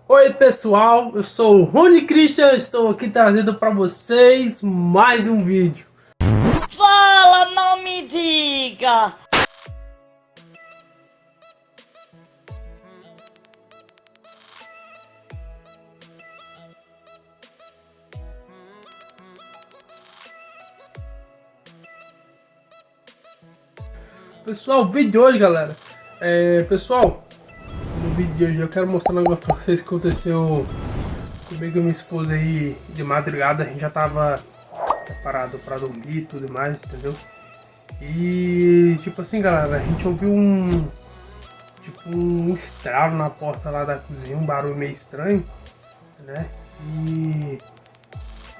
Oi pessoal, eu sou o Rony Christian, estou aqui trazendo para vocês mais um vídeo. Fala, não me diga! Pessoal, o vídeo de hoje, galera, pessoal, no vídeo de hoje eu quero mostrar um negócio para vocês que aconteceu comigo e minha esposa aí de madrugada. A gente já tava preparado para dormir e tudo mais, entendeu? E tipo assim, galera, a gente ouviu um estralo na porta lá da cozinha, um barulho meio estranho, né?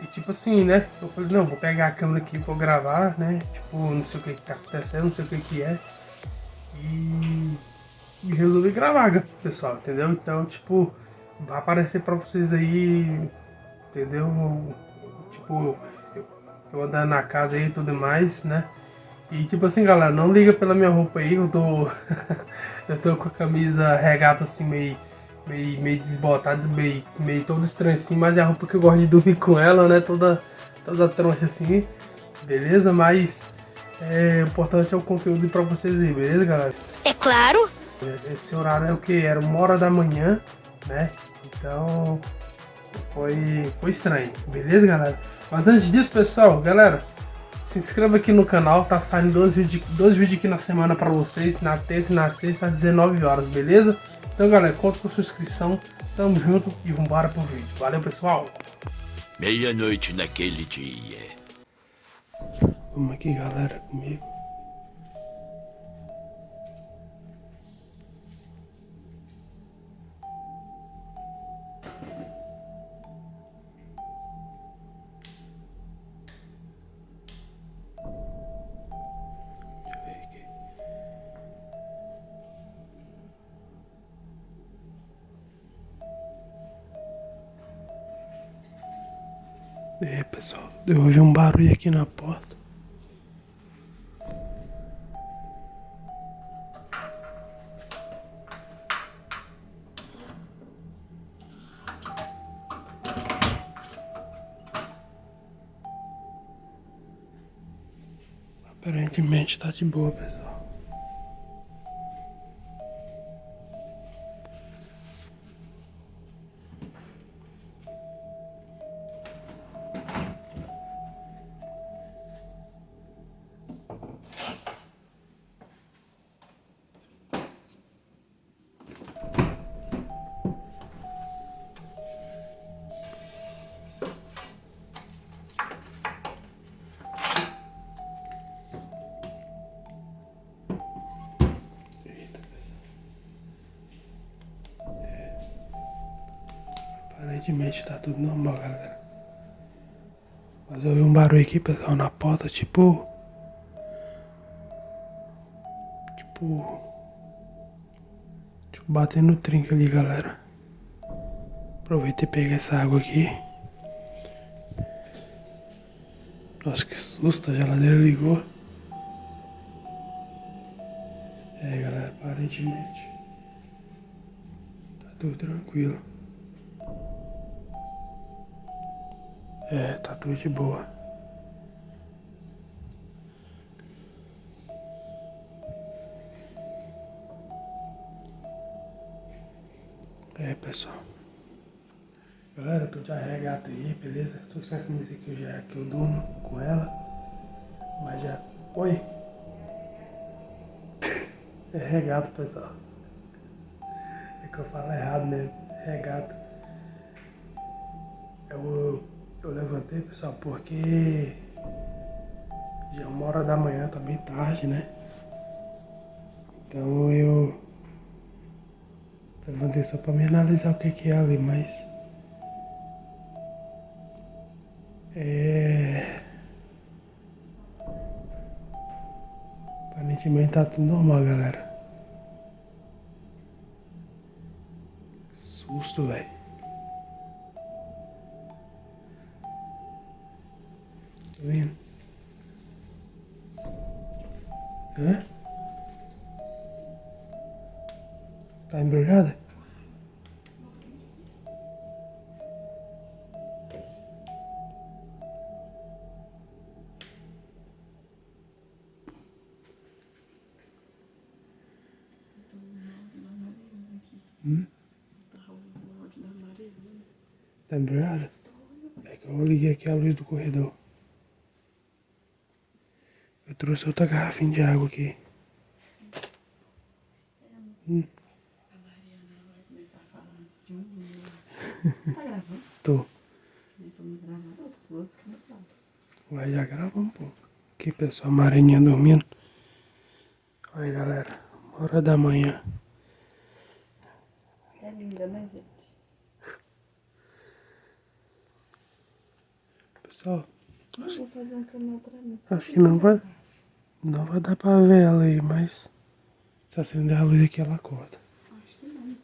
E tipo assim, né? Eu falei, não, vou pegar a câmera aqui e vou gravar, né? Tipo, não sei o que tá acontecendo, não sei o que é. E, e resolvi gravar, pessoal, entendeu? Então, tipo, vai aparecer pra vocês aí, entendeu? Tipo, eu andando na casa aí e tudo mais, né? E tipo assim, galera, não liga pela minha roupa aí, eu tô. Eu tô com a camisa regata assim, meio desbotada, meio todo estranho assim, mas é a roupa que eu gosto de dormir com ela, né? Toda troncha assim, beleza? Mas o importante é o conteúdo pra vocês aí, beleza, galera? É claro. Esse horário é o que? Era 1 hora da manhã, né? Então foi estranho, beleza, galera? Mas antes disso, pessoal, galera, se inscreva aqui no canal, tá saindo dois vídeos aqui na semana pra vocês, na terça e na sexta, às 19 horas, beleza? Então, galera, conta com sua inscrição, tamo junto e vambora pro vídeo. Valeu, pessoal! Meia-noite naquele dia. Vamos aqui, galera, comigo. Deixa eu ver aqui. Pessoal, eu ouvi um barulho aqui na porta. Aparentemente tá de boa, pessoal. Eita, pessoal. Aparentemente tá tudo normal, galera. Mas eu ouvi um barulho aqui, pessoal, na porta, tipo. Tipo. Tipo, batendo no trinco ali, galera. Aproveitei e peguei essa água aqui. Nossa, que susto, a geladeira ligou. Galera, aparentemente tá tudo tranquilo. Tá tudo de boa. Pessoal. Galera, eu tô de regata aí, beleza? Tô com essa camisa aqui que eu durmo com ela. Mas já. Oi! É regata, pessoal. É que eu falo errado mesmo. Regata. Eu levantei, pessoal, porque já é 1 hora da manhã, tá bem tarde, né? Então eu levantei só pra me analisar o que é ali, mas aparentemente tá tudo normal, galera. Susto, velho. Tá vendo? Hã? Tá embrulhada? Tá embrulhada? É que eu liguei aqui a luz do corredor. Eu trouxe outra garrafinha de água aqui. A Mariana vai começar a falar antes de um. Tá gravando? Tô. Vamos gravar outros que não falam. Vai já gravar um pouco. Aqui, pessoal, a Marinha dormindo. Olha aí, galera. 1h da manhã. É linda, né, gente? Pessoal, Eu vou fazer um canal pra mim. acho que não vai dar pra ver ela aí, mas se acender a luz aqui, ela acorda. Acho que não.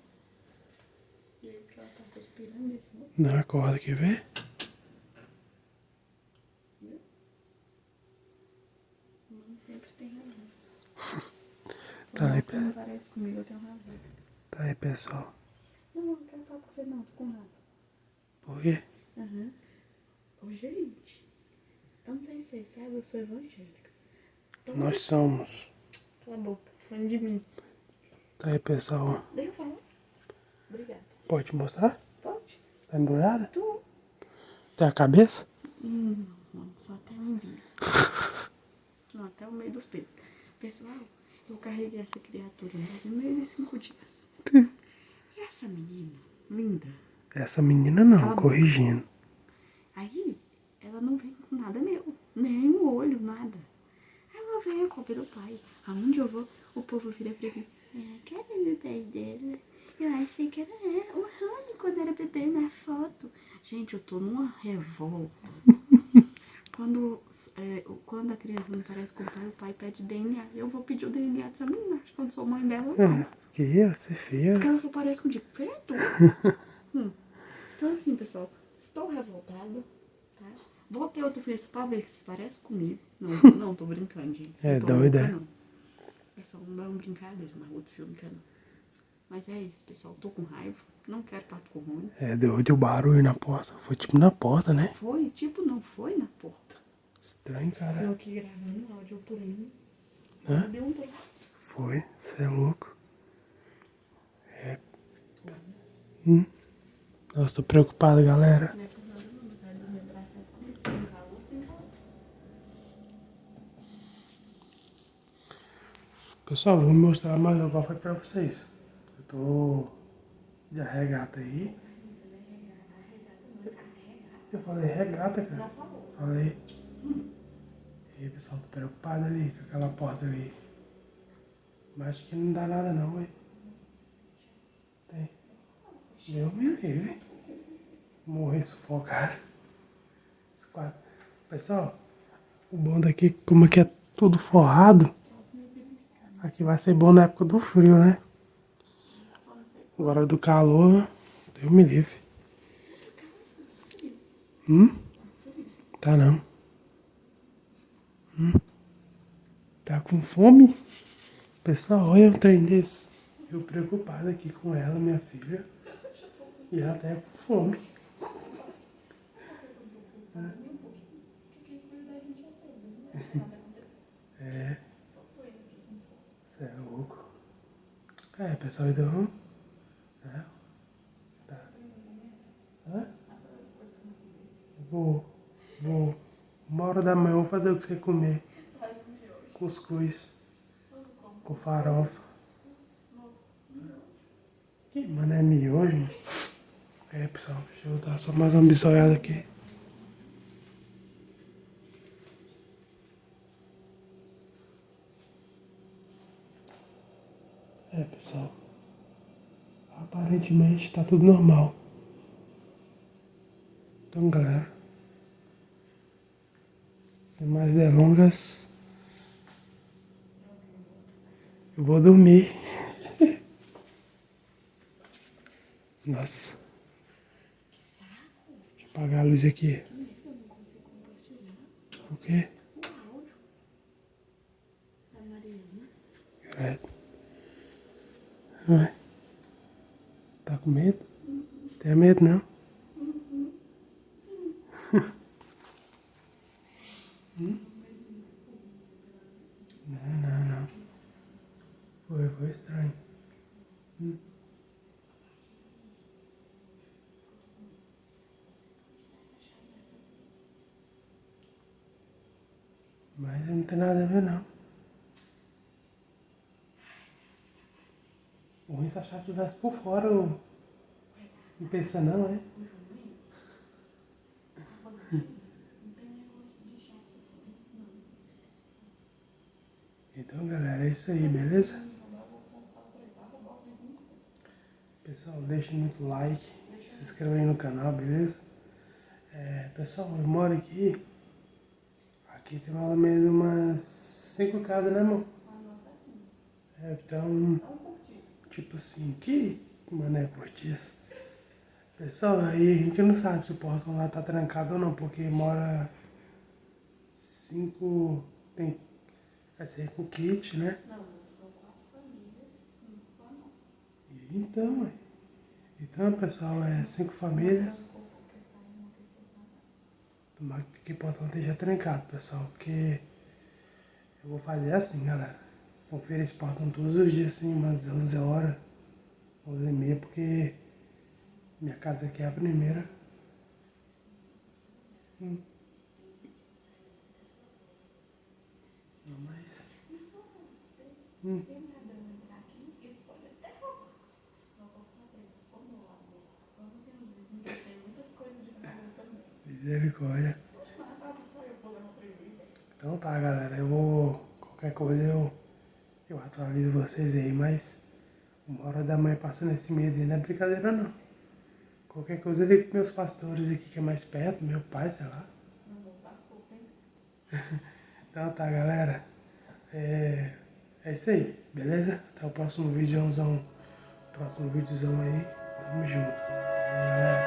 E aí, porque ela tá suspirando isso, né? Não acorda, quer ver? Mãe sempre tem razão. Tá aí, Você não parece comigo, eu tenho razão. tá aí, pessoal. Não, eu não quero falar com você não, tô com raiva. Por quê? Aham. Ô, gente, eu não sei se vocês sabem, eu sou evangélica. Então, Nós somos. cala a boca, tô falando de mim. Tá aí, pessoal. Deixa eu falar. Obrigada. Pode mostrar? Pode? Tá embrulhada? Tu? Tem a cabeça? Não, só até o umbigo. Não, até o meio dos peitos. Pessoal, eu carreguei essa criatura 9 meses e 5 dias. E essa menina, linda, Essa menina não, Cala a boca. corrigindo. aí ela não vem com nada meu, nem um olho, nada. Ela vem a cópia do pai. Aonde eu vou, o povo vira pra mim. Cadê o pai dela? Eu achei que era o Rony quando era bebê na foto. Gente, eu tô numa revolta. Quando a criança não parece com o pai pede DNA. Eu vou pedir o DNA dessa menina. Acho que eu não sou mãe dela, não. Que ia ser feia. Porque ela só parece com o de preto. Então, assim, pessoal, estou revoltada, tá? Vou ter outro filho pra ver que se parece comigo. Não, tô brincando, gente. É Não tô doida, louca, é? não. É só uma brincadeira, mas outro filme não quer não. Mas é isso, pessoal. Tô com raiva. Não quero papo com o Rony. É, deu barulho na porta. Foi tipo na porta, né? Foi, tipo, não foi na porta. Estranho, cara. Eu aqui gravando áudio por aí. Hã? Deu um braço. Foi, você é louco. É. Nossa, tô preocupado, galera. Não é por nada não, mas aí do meu braço é comigo. Sem calor, sem calor. Pessoal, vou mostrar mais uma coisa pra vocês. Eu tô de regata aí. Eu falei regata, cara. Não falou. Falei. E aí, pessoal, tô preocupado ali com aquela porta ali. Mas acho que não dá nada não, ué. Tem. Deus me livre. Morrer sufocado. Pessoal, o bom daqui, como aqui é tudo forrado, aqui vai ser bom na época do frio, né? Agora do calor, Deus me livre. Tá não. Tá com fome? Pessoal, olha um trem desse. Eu preocupado aqui com ela, minha filha. E ela tá com fome. É. Você é louco. É, pessoal, então. É. Tá. Hã? Vou. 1h da manhã eu vou fazer o que você comer. Cuscuz. Com farofa. Que mano, é miojo? É, pessoal, deixa eu dar só mais uma bisoiada aqui. É, pessoal. Aparentemente tá tudo normal. Então, galera, sem mais delongas, eu vou dormir. Nossa. Que saco. Deixa eu apagar a luz aqui. Eu não consigo compartilhar O quê? o áudio da Mariana. Credo. Ai. Tá com medo? Tem medo, não? Não. Foi estranho. tem nada a ver, não. O ruim é se achar que tivesse por fora, não pensa não, é? Então, galera, é isso aí, beleza? Pessoal, deixem muito like, se inscreva aí no canal, beleza? Pessoal, eu moro aqui. Aqui tem mais ou menos umas 5 casas, né, amor? Então, tipo assim, que mané cortiço. Pessoal, aí a gente não sabe se o portão lá tá trancado ou não, porque mora 5. Tem. Vai ser com kit, né? Não, são 4 famílias, 5 pra nós. Então, pessoal, 5 famílias. Tomara que o portão esteja trancado, pessoal, porque eu vou fazer assim, galera. Conferir esse portão todos os dias, assim, umas 11 horas, 11h30, porque minha casa aqui é a primeira. Não, mas... Misericórdia. Então tá, galera, eu vou... Qualquer coisa eu atualizo vocês aí, mas... 1h da manhã passando esse medo aí não é brincadeira, não. Qualquer coisa eu ligo pros meus pastores aqui, que é mais perto, meu pai, sei lá. Então tá, galera. É isso aí, beleza? Até o próximo vídeozão. Próximo vídeozão aí. Tamo junto. Valeu, galera.